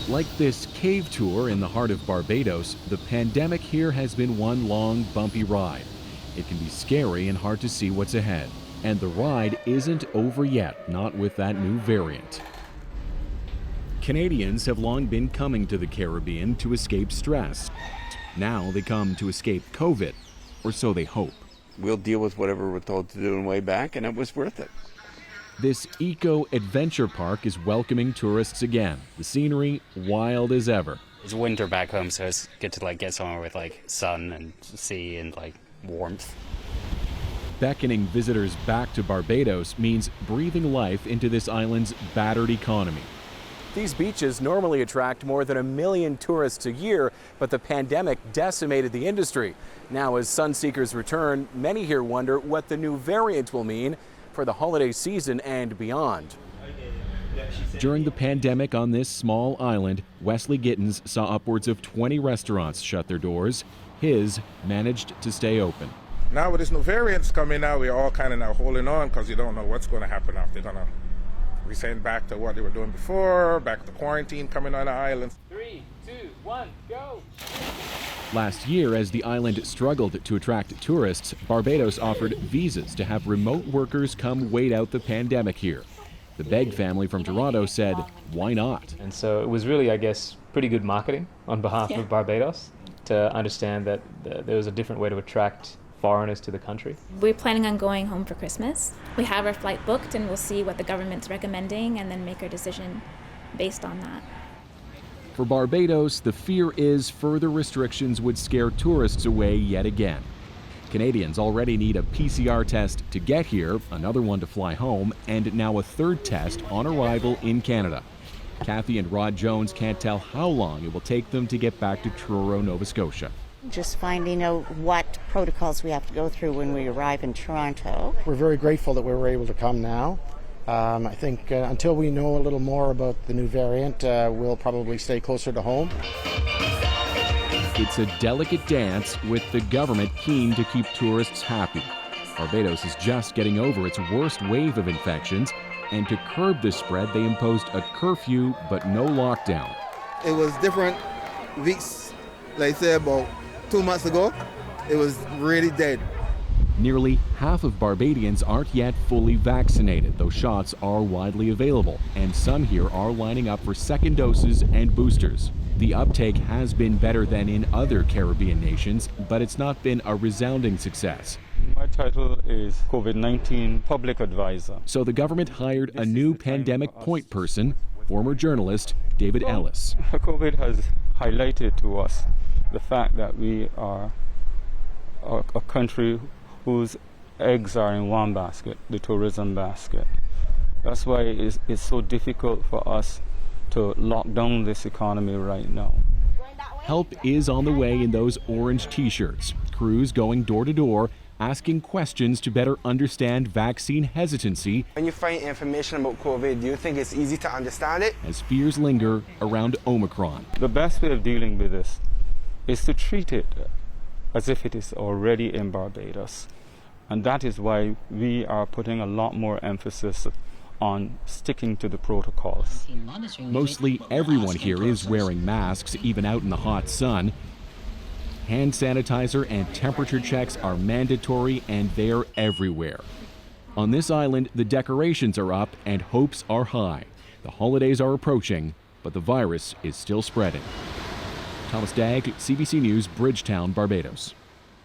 Like this cave tour in the heart of Barbados, the pandemic here has been one long, bumpy ride. It can be scary and hard to see what's ahead. And the ride isn't over yet, not with that new variant. Canadians have long been coming to the Caribbean to escape stress. Now they come to escape COVID, or so they hope. We'll deal with whatever we're told to do on the way back, and it was worth it. This eco-adventure park is welcoming tourists again. The scenery, wild as ever. It's winter back home, so it's good to get somewhere with sun and sea and warmth. Beckoning visitors back to Barbados means breathing life into this island's battered economy. These beaches normally attract more than 1 million tourists a year, but the pandemic decimated the industry. Now, as sun-seekers return, many here wonder what the new variant will mean for the holiday season and beyond. During the pandemic on this small island, Wesley Gittins saw upwards of 20 restaurants shut their doors. His managed to stay open. Now with this new variants coming out, we're all kind of now holding on because you don't know what's going to happen after. They're going to resend back to what they were doing before, back to quarantine coming on the island. 3, 2, 1, go! Last year, as the island struggled to attract tourists, Barbados offered visas to have remote workers come wait out the pandemic here. The Begg family from Toronto said, why not? And so it was really, I guess, pretty good marketing on behalf of Barbados to understand that there was a different way to attract foreigners to the country. We're planning on going home for Christmas. We have our flight booked and we'll see what the government's recommending and then make our decision based on that. For Barbados, the fear is further restrictions would scare tourists away yet again. Canadians already need a PCR test to get here, another one to fly home, and now a third test on arrival in Canada. Kathy and Rod Jones can't tell how long it will take them to get back to Truro, Nova Scotia. Just finding out what protocols we have to go through when we arrive in Toronto. We're very grateful that we were able to come now. I think until we know a little more about the new variant, we'll probably stay closer to home. It's a delicate dance with the government keen to keep tourists happy. Barbados is just getting over its worst wave of infections, and to curb the spread, they imposed a curfew but no lockdown. It was different weeks, like say about 2 months ago. It was really dead. Nearly half of Barbadians aren't yet fully vaccinated, though shots are widely available, and some here are lining up for second doses and boosters. The uptake has been better than in other Caribbean nations, but it's not been a resounding success. My title is COVID-19 Public Advisor. So the government hired a new pandemic point person, former journalist David Ellis. COVID has highlighted to us the fact that we are a country whose eggs are in one basket, the tourism basket. That's why it's so difficult for us to lock down this economy right now. Help is on the way in those orange t-shirts. Crews going door to door, asking questions to better understand vaccine hesitancy. When you find information about COVID, do you think it's easy to understand it? As fears linger around Omicron. The best way of dealing with this is to treat it as if it is already in Barbados. And that is why we are putting a lot more emphasis on sticking to the protocols. Mostly everyone here is wearing masks, even out in the hot sun. Hand sanitizer and temperature checks are mandatory, and they're everywhere. On this island, the decorations are up and hopes are high. The holidays are approaching, but the virus is still spreading. Thomas Dagg, CBC News, Bridgetown, Barbados.